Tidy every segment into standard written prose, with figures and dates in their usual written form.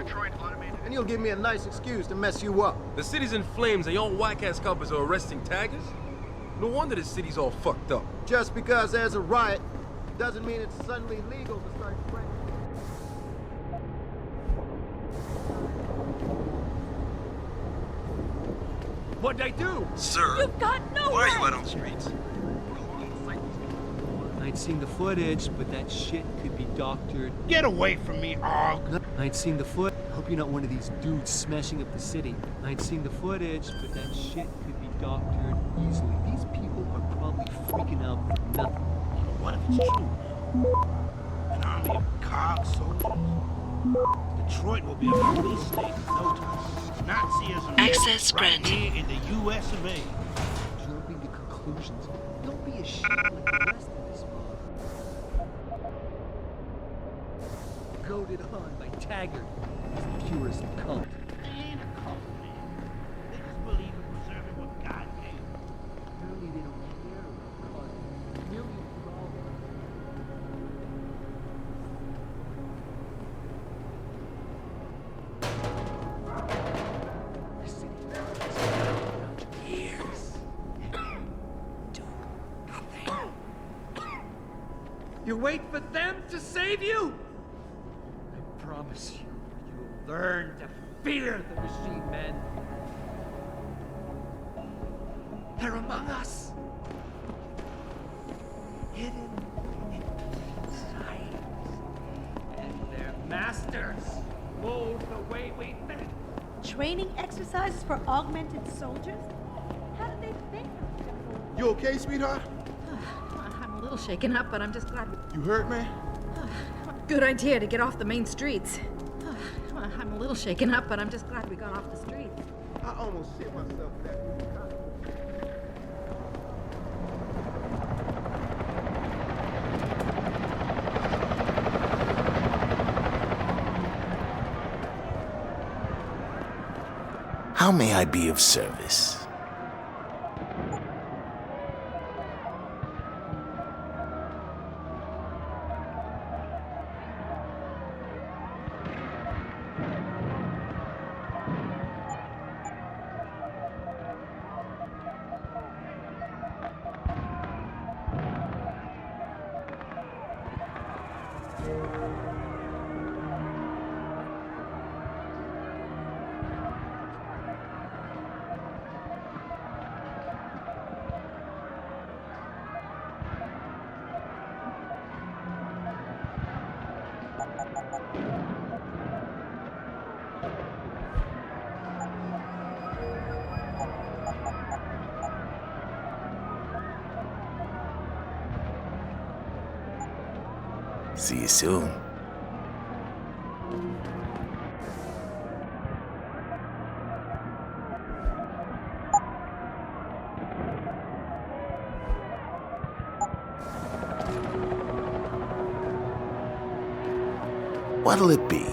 too. And you'll give me a nice excuse to mess you up. The city's in flames and your whack-ass coppers are arresting taggers? No wonder the city's all fucked up. Just because there's a riot doesn't mean it's suddenly legal to start spreading. What'd I do? Sir, You've got no why are right. you out on the streets? I ain't seen the footage, but that shit could be doctored. Get away from me, Og! I ain't seen the foot. Hope you're not one of these dudes smashing up the city. I ain't seen the footage, but that shit could be doctored easily. These people are probably freaking out for nothing. What if it's true? An army of cog soldiers? Detroit will be a police state in no time. Nazism Access right granted. here in the U.S. of A. Jumping to conclusions. Don't be a shit like the rest of this mob. Goaded on by Taggart, his purest cult. They ain't a cult, man. They just believe in preserving what God gave them. Apparently they don't care about causing million problems. The city has been around years. Do nothing. You wait for them to save you? I promise you, you'll learn to fear the machine men. They're among us. Hidden in sight. And their masters mold the way we think. Training exercises for augmented soldiers? How did they think of it? You okay, sweetheart? I'm a little shaken up, but I'm just glad. You hurt, man? Good idea to get off the main streets. I'm a little shaken up, but I'm just glad we got off the streets. I almost shit myself for that. How may I be of service? See you soon. What'll it be?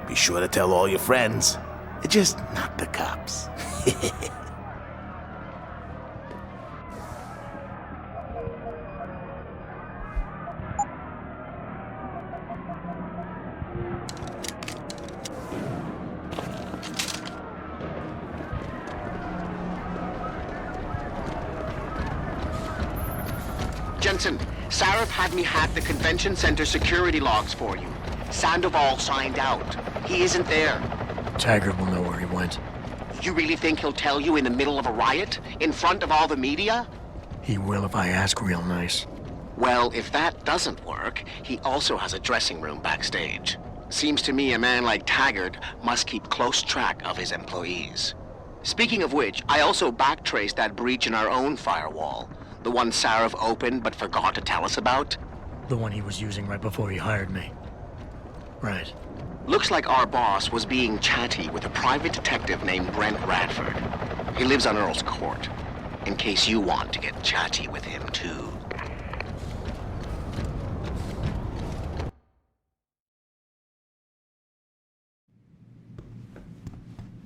Be sure to tell all your friends. Just not the cops. Jensen, Sarif had me hack the convention center security logs for you. Sandoval signed out. He isn't there. Taggart will know where he went. You really think he'll tell you in the middle of a riot? In front of all the media? He will if I ask real nice. Well, if that doesn't work, he also has a dressing room backstage. Seems to me a man like Taggart must keep close track of his employees. Speaking of which, I also backtraced that breach in our own firewall. The one Sarif opened but forgot to tell us about. The one he was using right before he hired me. Right. Looks like our boss was being chatty with a private detective named Brent Radford. He lives on Earl's Court, in case you want to get chatty with him too.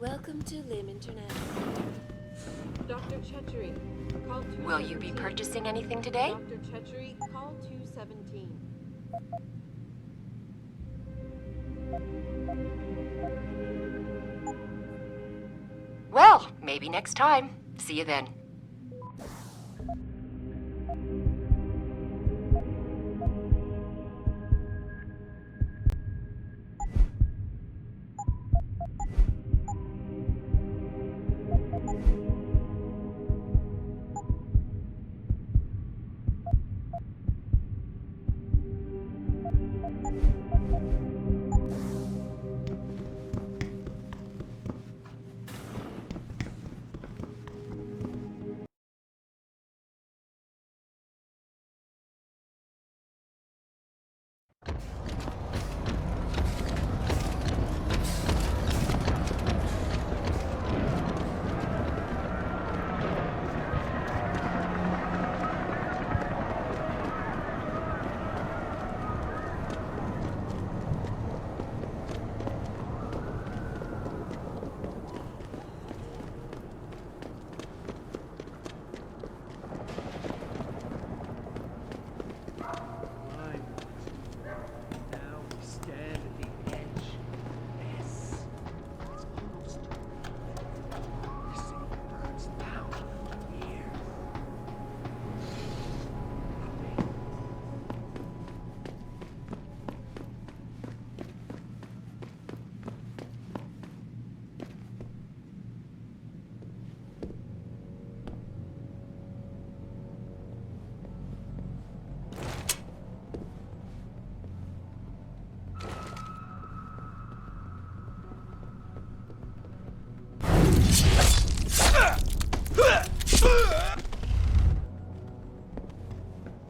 Welcome to Lim International. Dr. Chechery, call 217. Will you be purchasing anything today? Dr. Chechery, call 217. Well, maybe next time. See you then.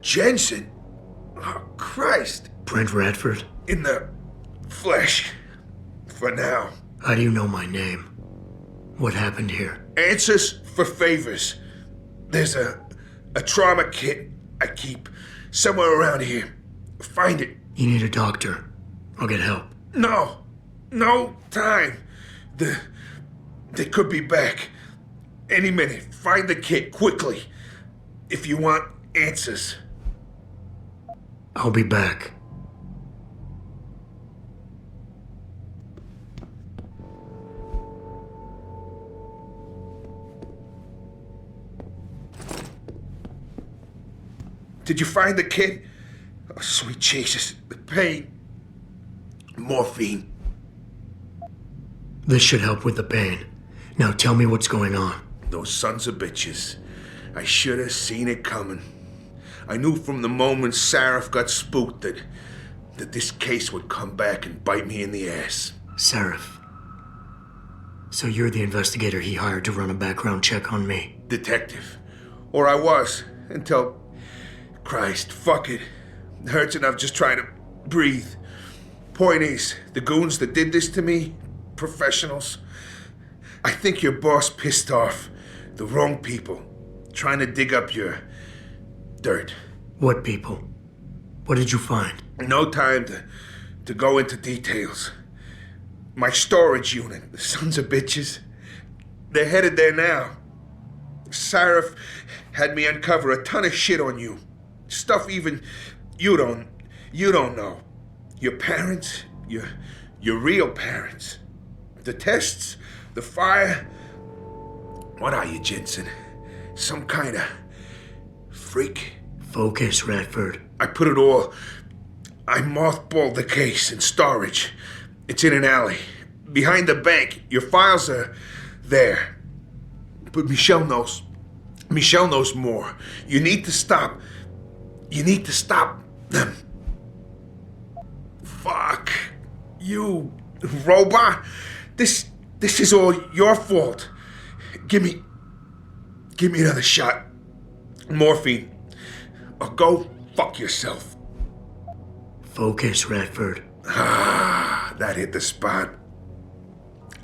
Jensen? Oh, Christ. Brent Radford? In the flesh. For now. How do you know my name? What happened here? Answers for favors. There's a trauma kit I keep somewhere around here. Find it. You need a doctor. I'll get help. No time. They could be back. Any minute. Find the kit quickly. If you want answers. I'll be back. Did you find the kid? Oh, sweet Jesus. The pain. Morphine. This should help with the pain. Now tell me what's going on. Those sons of bitches. I should have seen it coming. I knew from the moment Sarif got spooked that this case would come back and bite me in the ass. Sarif. So you're the investigator he hired to run a background check on me? Detective. Or I was, until... Christ, fuck it. It hurts enough just trying to breathe. Point is, the goons that did this to me, professionals. I think your boss pissed off the wrong people, trying to dig up your dirt. What people? What did you find? No time to go into details. My storage unit, the sons of bitches. They're headed there now. Sarif had me uncover a ton of shit on you. Stuff even you don't know. Your parents, your real parents. The tests, the fire. What are you, Jensen? Some kind of freak? Focus, Radford. I mothballed the case in storage. It's in an alley. Behind the bank. Your files are there. But Michelle knows. Michelle knows more. You need to stop them. Fuck. You robot. This is all your fault. Give me another shot. Morphine. Or go fuck yourself. Focus, Radford. Ah, that hit the spot.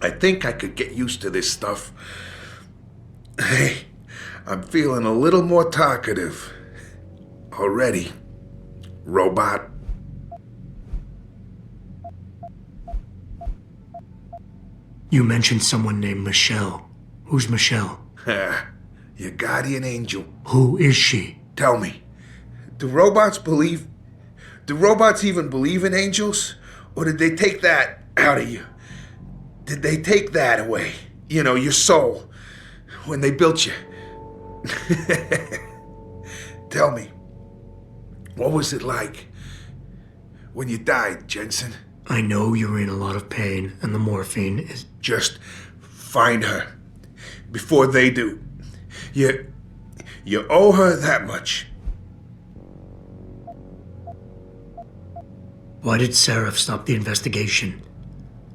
I think I could get used to this stuff. Hey, I'm feeling a little more talkative. Already. Robot. You mentioned someone named Michelle. Who's Michelle? Your guardian angel. Who is she? Tell me, do robots even believe in angels? Or did they take that out of you? Did they take that away? You know, your soul, when they built you? Tell me, what was it like when you died, Jensen? I know you're in a lot of pain, and the morphine is... Just find her before they do. You owe her that much. Why did Sarif stop the investigation?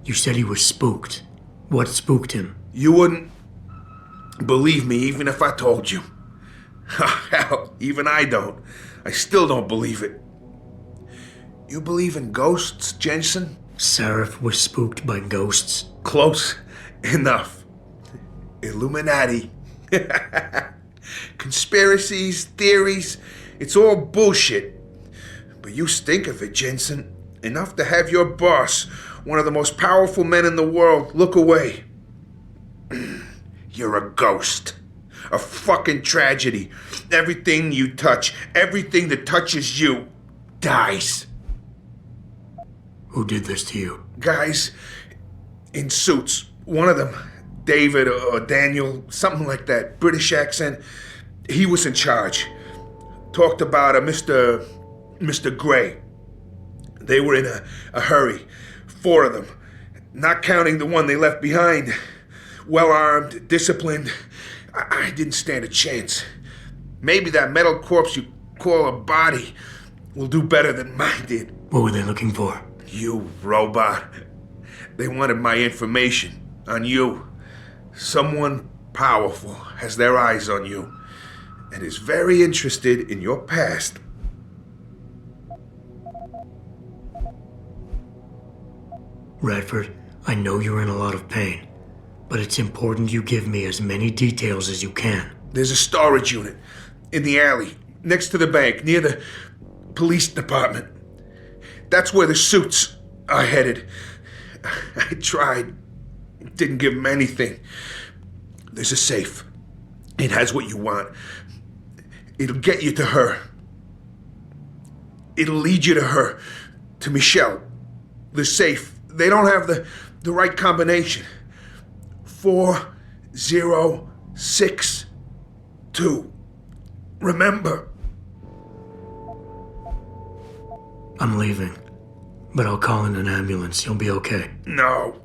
You said he was spooked. What spooked him? You wouldn't believe me even if I told you. Hell, even I don't. I still don't believe it. You believe in ghosts, Jensen? Sarif was spooked by ghosts? Close enough. Illuminati. Conspiracies, theories, it's all bullshit. But you stink of it, Jensen. Enough to have your boss, one of the most powerful men in the world, look away. You're a ghost. A fucking tragedy. Everything you touch, everything that touches you, dies. Who did this to you? Guys in suits. One of them, David or Daniel, something like that, British accent. He was in charge. Talked about a Mr. Gray. They were in a hurry. 4 of them. Not counting the one they left behind. Well-armed, disciplined. I didn't stand a chance. Maybe that metal corpse you call a body will do better than mine did. What were they looking for? You robot. They wanted my information on you. Someone powerful has their eyes on you and is very interested in your past. Radford, I know you're in a lot of pain, but it's important you give me as many details as you can. There's a storage unit in the alley, next to the bank, near the police department. That's where the suits are headed. I tried. Didn't give them anything. There's a safe. It has what you want. It'll get you to her. It'll lead you to her. To Michelle. The safe. They don't have the right combination. 4062. Remember. I'm leaving, but I'll call in an ambulance. You'll be okay. No.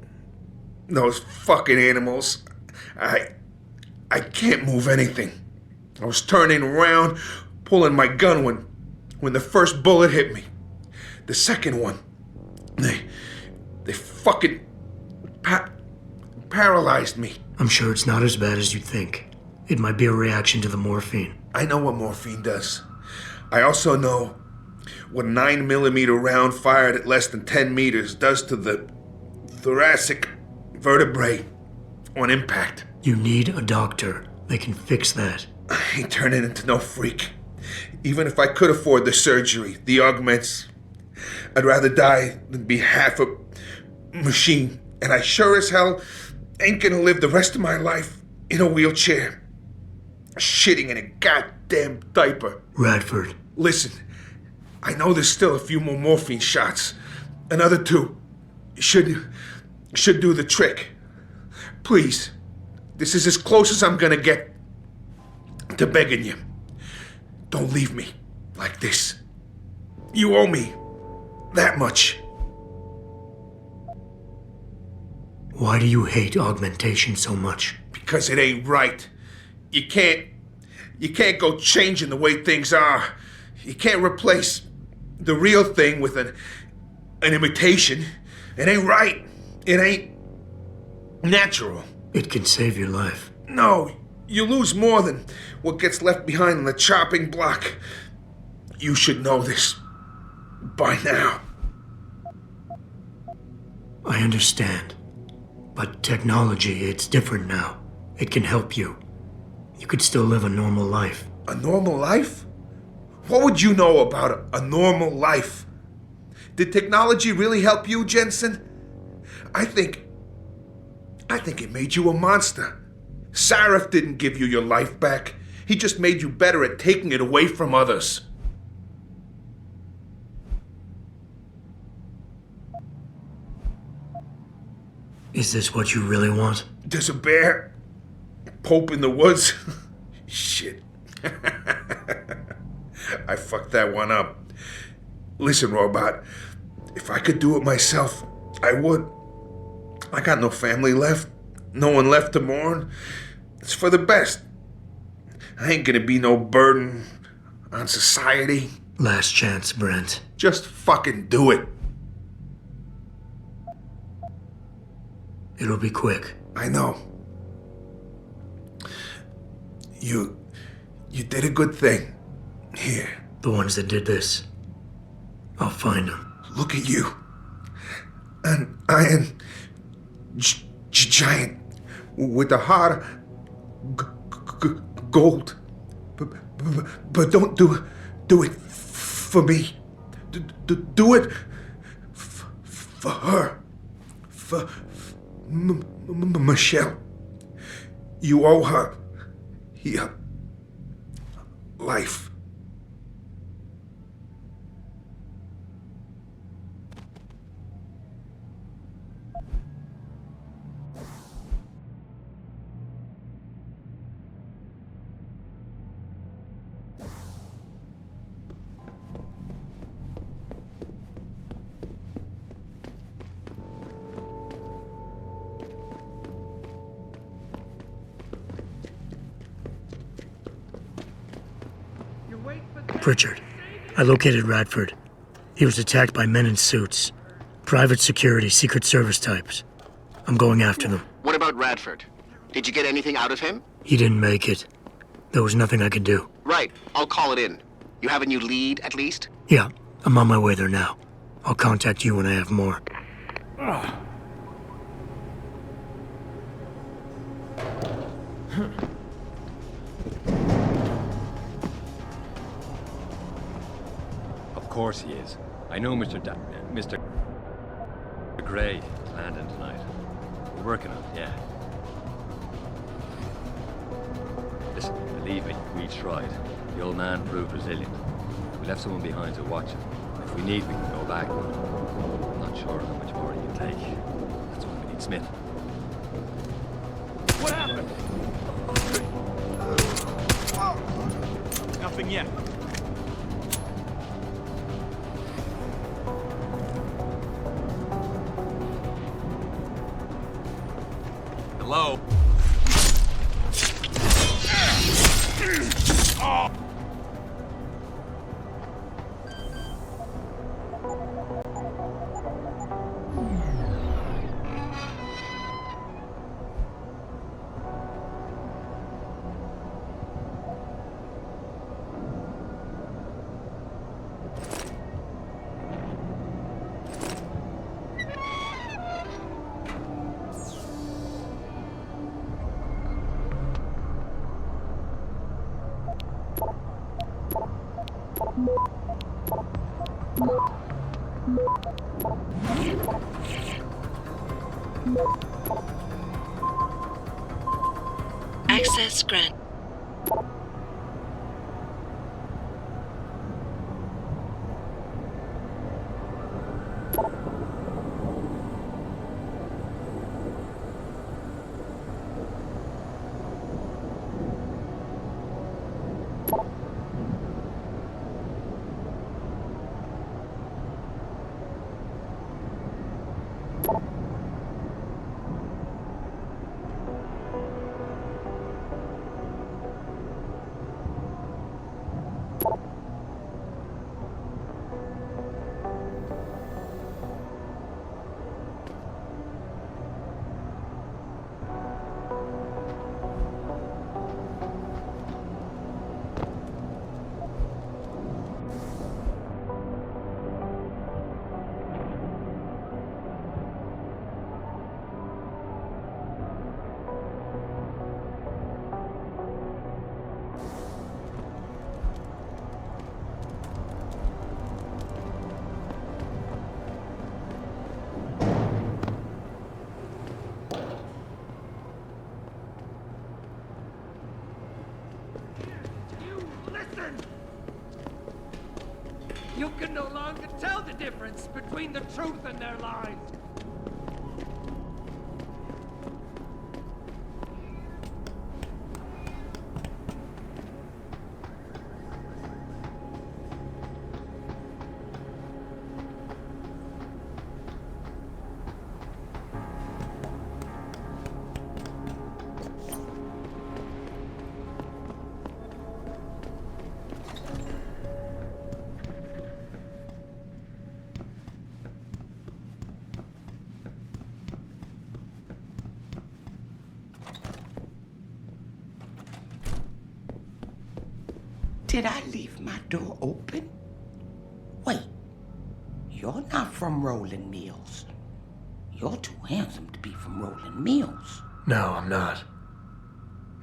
Those fucking animals. I can't move anything. I was turning around, pulling my gun when the first bullet hit me. The second one, they fucking paralyzed me. I'm sure it's not as bad as you think. It might be a reaction to the morphine. I know what morphine does. I also know what a 9mm round fired at less than 10 meters does to the thoracic vertebrae on impact. You need a doctor. They can fix that. I ain't turning into no freak. Even if I could afford the surgery, the augments, I'd rather die than be half a machine. And I sure as hell ain't gonna live the rest of my life in a wheelchair, shitting in a goddamn diaper. Radford. Listen, I know there's still a few more morphine shots. Another 2 should do the trick. Please, this is as close as I'm gonna get to begging you. Don't leave me like this. You owe me that much. Why do you hate augmentation so much? Because it ain't right. You can't go changing the way things are. You can't replace the real thing with an imitation. It ain't right. It ain't natural. It can save your life. No, you lose more than what gets left behind on the chopping block. You should know this by now. I understand. But technology, it's different now. It can help you. You could still live a normal life. A normal life? What would you know about a normal life? Did technology really help you, Jensen? I think I think it made you a monster. Sarif didn't give you your life back. He just made you better at taking it away from others. Is this what you really want? There's a bear? Pope in the woods? Shit. I fucked that one up. Listen, Robot, if I could do it myself, I would. I got no family left. No one left to mourn. It's for the best. I ain't gonna be no burden on society. Last chance, Brent. Just fucking do it. It'll be quick. I know. You did a good thing. Here. The ones that did this. I'll find them. Look at you. An iron giant with a heart of gold. But don't do it for me. Do it for her. For Michelle. You owe her your life. Pritchard. I located Radford. He was attacked by men in suits. Private security, Secret Service types. I'm going after them. What about Radford? Did you get anything out of him? He didn't make it. There was nothing I could do. Right. I'll call it in. You have a new lead, at least? Yeah, I'm on my way there now. I'll contact you when I have more. Of course he is. I know Mr. Gray is landing tonight. We're working on it, yeah. Listen, believe me, we tried. The old man proved resilient. We left someone behind to watch him. If we need, we can go back. I'm not sure how much more he can take. That's why we need Smith. What happened? Nothing yet. Hello? Oh. Access grant. You can no longer tell the difference between the truth and their lies. Did I leave my door open? Wait, you're not from Rolling Mills. You're too handsome to be from Rolling Mills. No, I'm not.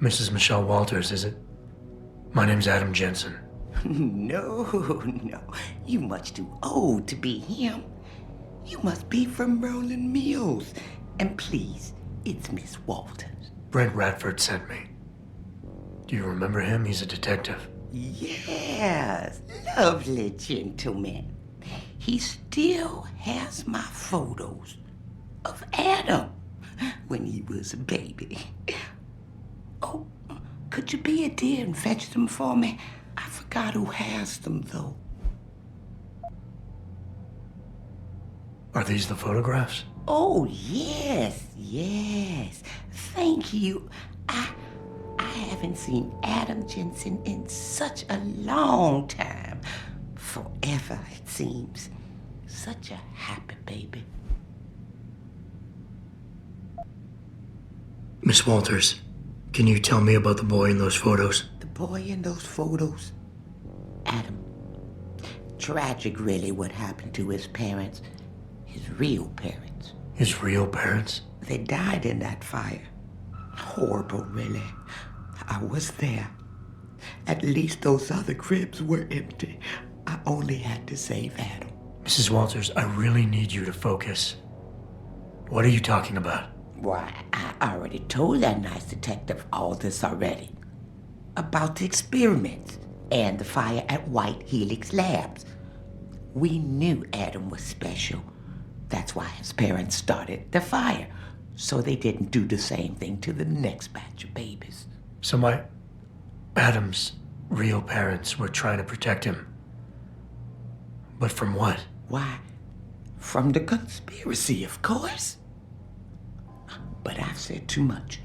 Mrs. Michelle Walters, is it? My name's Adam Jensen. No, you much too old to be him. You must be from Rolling Mills. And please, it's Miss Walters. Brent Radford sent me. Do you remember him? He's a detective. Yes, lovely gentleman. He still has my photos of Adam when he was a baby. Oh, could you be a dear and fetch them for me? I forgot who has them, though. Are these the photographs? Oh, yes. Thank you. I haven't seen Adam Jensen in such a long time. Forever, it seems. Such a happy baby. Miss Walters, can you tell me about the boy in those photos? The boy in those photos? Adam. Tragic, really, what happened to his parents. His real parents. His real parents? They died in that fire. Horrible, really. I was there. At least those other cribs were empty. I only had to save Adam. Mrs. Walters, I really need you to focus. What are you talking about? Why, I already told that nice detective all this already. About the experiments and the fire at White Helix Labs. We knew Adam was special. That's why his parents started the fire, so they didn't do the same thing to the next batch of babies. So Adam's real parents were trying to protect him. But from what? Why, from the conspiracy, of course. But I've said too much.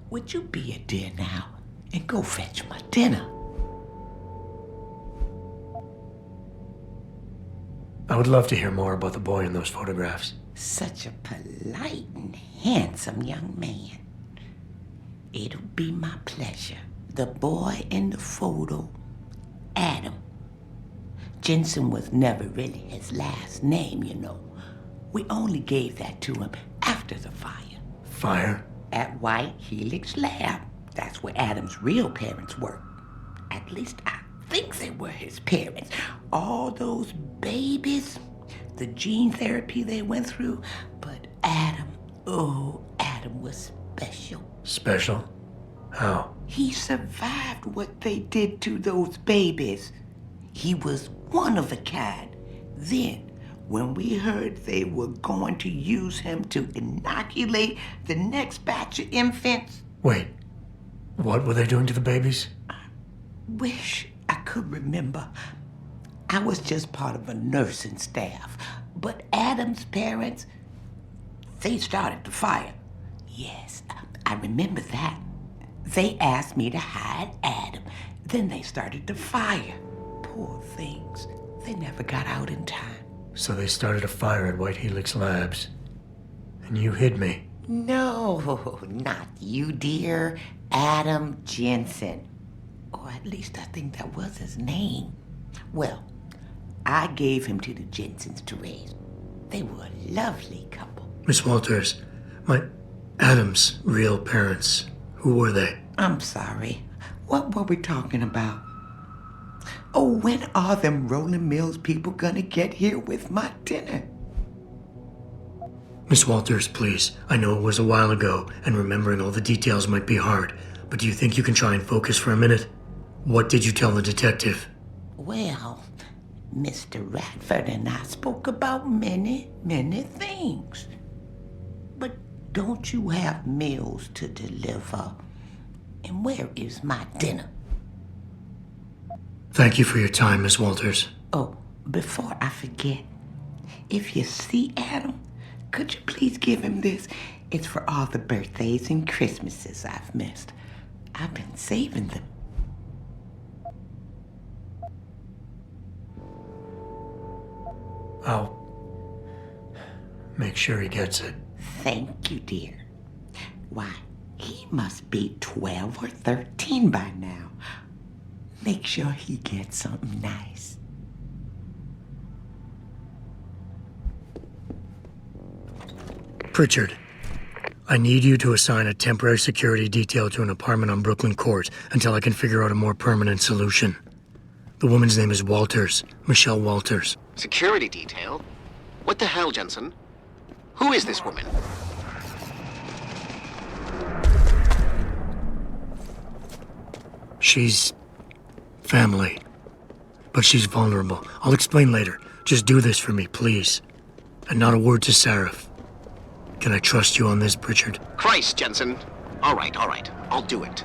Would you be a dear now and go fetch my dinner? I would love to hear more about the boy in those photographs. Such a polite and handsome young man. It'll be my pleasure. The boy in the photo, Adam. Jensen was never really his last name, you know. We only gave that to him after the fire. Fire? At White Helix Lab. That's where Adam's real parents worked. At least I think they were his parents. All those babies, the gene therapy they went through. But Adam, Adam was special. Special? How? He survived what they did to those babies. He was one of a kind. Then, when we heard they were going to use him to inoculate the next batch of infants... Wait, what were they doing to the babies? I wish I could remember. I was just part of a nursing staff. But Adam's parents, they started the fire. Yes, I remember that. They asked me to hide Adam. Then they started the fire. Poor things. They never got out in time. So they started a fire at White Helix Labs. And you hid me. No, not you, dear. Adam Jensen. Or at least I think that was his name. Well, I gave him to the Jensens to raise. They were a lovely couple. Miss Walters, Adam's real parents, who were they? I'm sorry. What were we talking about? Oh, when are them Rolling Mills people gonna get here with my dinner? Miss Walters, please. I know it was a while ago, and remembering all the details might be hard, but do you think you can try and focus for a minute? What did you tell the detective? Well, Mr. Radford and I spoke about many, many things. But don't you have meals to deliver? And where is my dinner? Thank you for your time, Miss Walters. Oh, before I forget, if you see Adam, could you please give him this? It's for all the birthdays and Christmases I've missed. I've been saving them. I'll make sure he gets it. Thank you, dear. Why, he must be 12 or 13 by now. Make sure he gets something nice. Pritchard, I need you to assign a temporary security detail to an apartment on Brooklyn Court until I can figure out a more permanent solution. The woman's name is Walters, Michelle Walters. Security detail? What the hell, Jensen? Who is this woman? She's family, but she's vulnerable. I'll explain later. Just do this for me, please. And not a word to Sarif. Can I trust you on this, Pritchard? Christ, Jensen. All right. I'll do it.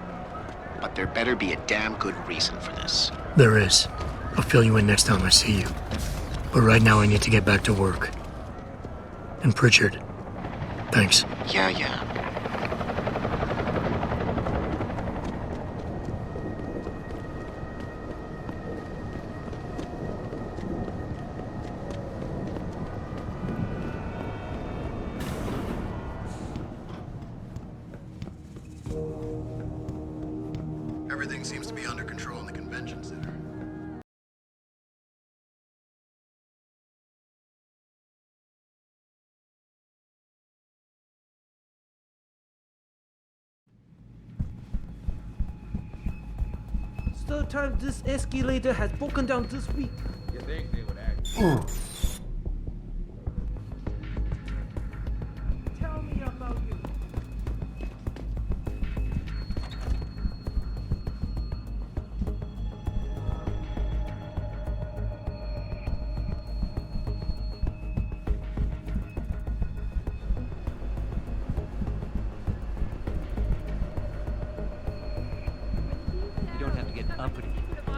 But there better be a damn good reason for this. There is. I'll fill you in next time I see you. But right now I need to get back to work. And Pritchard, thanks. Yeah. Everything seems to be under control in the convention center. Third time this escalator has broken down this week. You think they would act? Tell me about you. You don't have to get uppity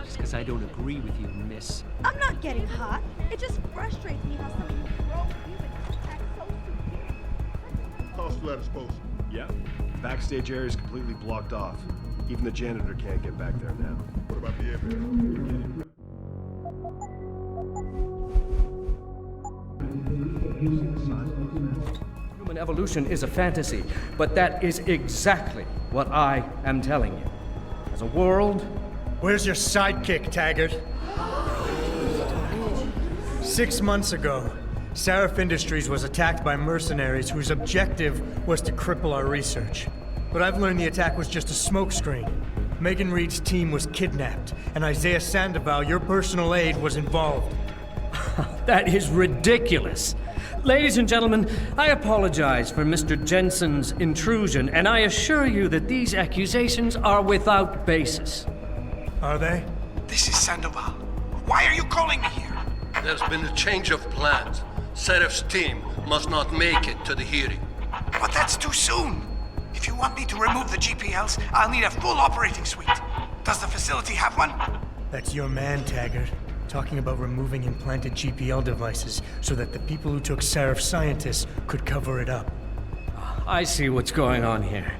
just because I don't agree with you, miss. I'm not getting hot. It just frustrates me how some of you grown humans act so superior. Cost letter supposed. Yeah. Backstage area is completely blocked off. Even the janitor can't get back there now. What about the evidence? Human evolution is a fantasy, but that is exactly what I am telling you. As a world... Where's your sidekick, Taggart? 6 months ago, Sarif Industries was attacked by mercenaries whose objective was to cripple our research. But I've learned the attack was just a smokescreen. Megan Reed's team was kidnapped, and Isaiah Sandoval, your personal aide, was involved. That is ridiculous. Ladies and gentlemen, I apologize for Mr. Jensen's intrusion, and I assure you that these accusations are without basis. Are they? This is Sandoval. Why are you calling me here? There's been a change of plans. Serif's team must not make it to the hearing. But that's too soon. If you want me to remove the GPLs, I'll need a full operating suite. Does the facility have one? That's your man, Taggart. Talking about removing implanted GPL devices so that the people who took Sarif scientists could cover it up. I see what's going on here.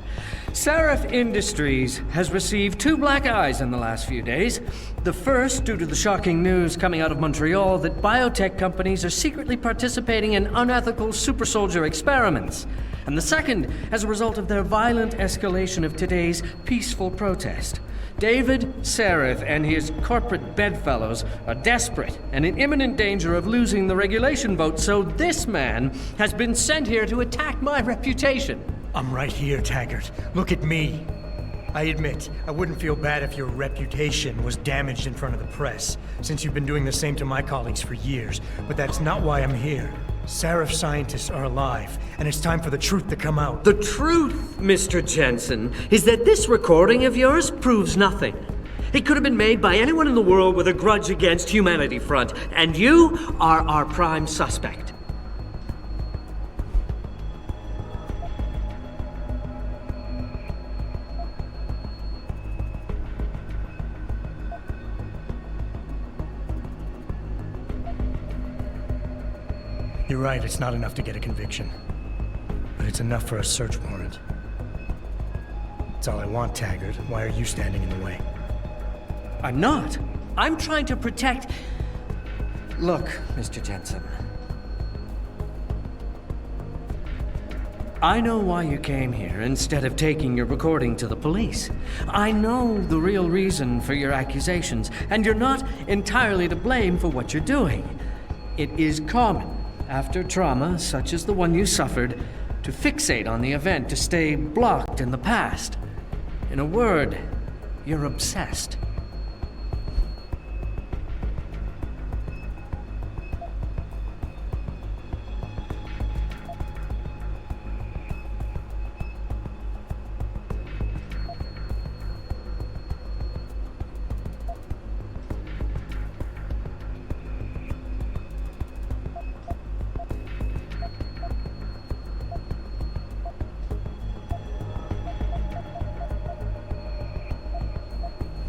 Sarif Industries has received 2 black eyes in the last few days. The first, due to the shocking news coming out of Montreal that biotech companies are secretly participating in unethical super soldier experiments. And the second, as a result of their violent escalation of today's peaceful protest. David Sarif and his corporate bedfellows are desperate and in imminent danger of losing the regulation vote, so this man has been sent here to attack my reputation. I'm right here, Taggart. Look at me. I admit, I wouldn't feel bad if your reputation was damaged in front of the press, since you've been doing the same to my colleagues for years, but that's not why I'm here. Sarif scientists are alive, and it's time for the truth to come out. The truth, Mr. Jensen, is that this recording of yours proves nothing. It could have been made by anyone in the world with a grudge against Humanity Front, and you are our prime suspect. You're right, it's not enough to get a conviction. But it's enough for a search warrant. That's all I want, Taggart. Why are you standing in the way? I'm not. I'm trying to protect... Look, Mr. Jensen. I know why you came here instead of taking your recording to the police. I know the real reason for your accusations, and you're not entirely to blame for what you're doing. It is common, after trauma such as the one you suffered, to fixate on the event, to stay blocked in the past. In a word, you're obsessed.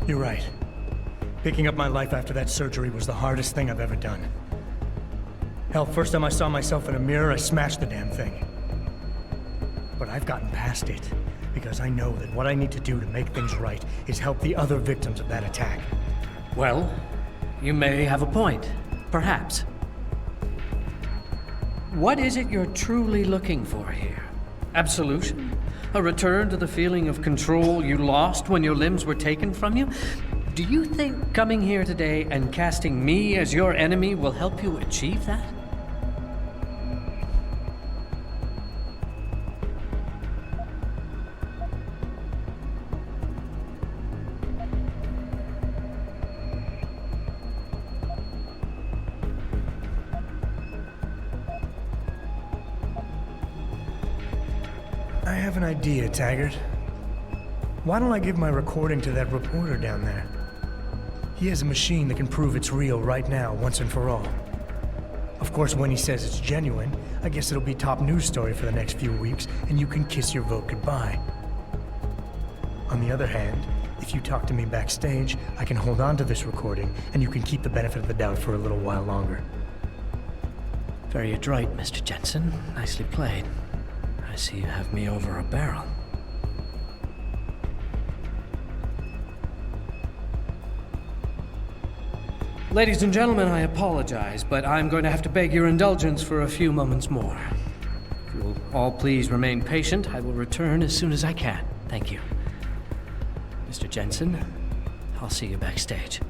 You're right. Picking up my life after that surgery was the hardest thing I've ever done. Hell, first time I saw myself in a mirror, I smashed the damn thing. But I've gotten past it, because I know that what I need to do to make things right is help the other victims of that attack. Well, you may have a point. Perhaps. What is it you're truly looking for here? Absolution? A return to the feeling of control you lost when your limbs were taken from you? Do you think coming here today and casting me as your enemy will help you achieve that? I have an idea, Taggart. Why don't I give my recording to that reporter down there? He has a machine that can prove it's real right now, once and for all. Of course, when he says it's genuine, I guess it'll be top news story for the next few weeks, and you can kiss your vote goodbye. On the other hand, if you talk to me backstage, I can hold on to this recording, and you can keep the benefit of the doubt for a little while longer. Very adroit, Mr. Jensen. Nicely played. I see you have me over a barrel. Ladies and gentlemen, I apologize, but I'm going to have to beg your indulgence for a few moments more. If you'll all please remain patient, I will return as soon as I can. Thank you. Mr. Jensen, I'll see you backstage.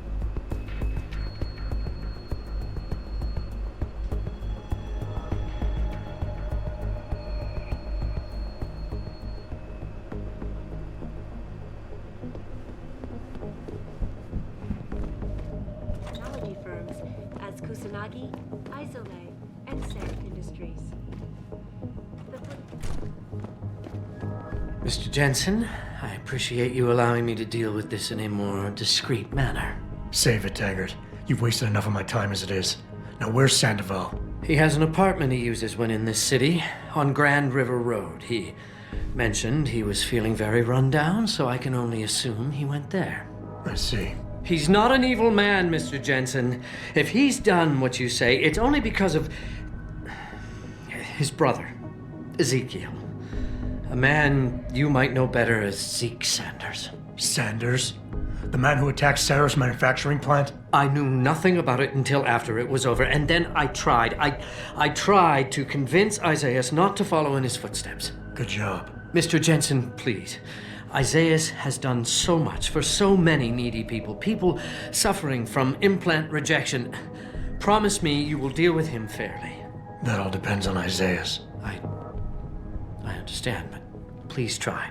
Mr. Jensen, I appreciate you allowing me to deal with this in a more discreet manner. Save it, Taggart. You've wasted enough of my time as it is. Now, where's Sandoval? He has an apartment he uses when in this city, on Grand River Road. He mentioned he was feeling very run down, so I can only assume he went there. I see. He's not an evil man, Mr. Jensen. If he's done what you say, it's only because of his brother, Ezekiel. A man you might know better as Zeke Sanders. Sanders? The man who attacked Sarah's manufacturing plant? I knew nothing about it until after it was over, and then I tried. I tried to convince Isaiah not to follow in his footsteps. Good job. Mr. Jensen, please. Isaiah has done so much for so many needy people, people suffering from implant rejection. Promise me you will deal with him fairly. That all depends on Isaiah. I understand, but please try.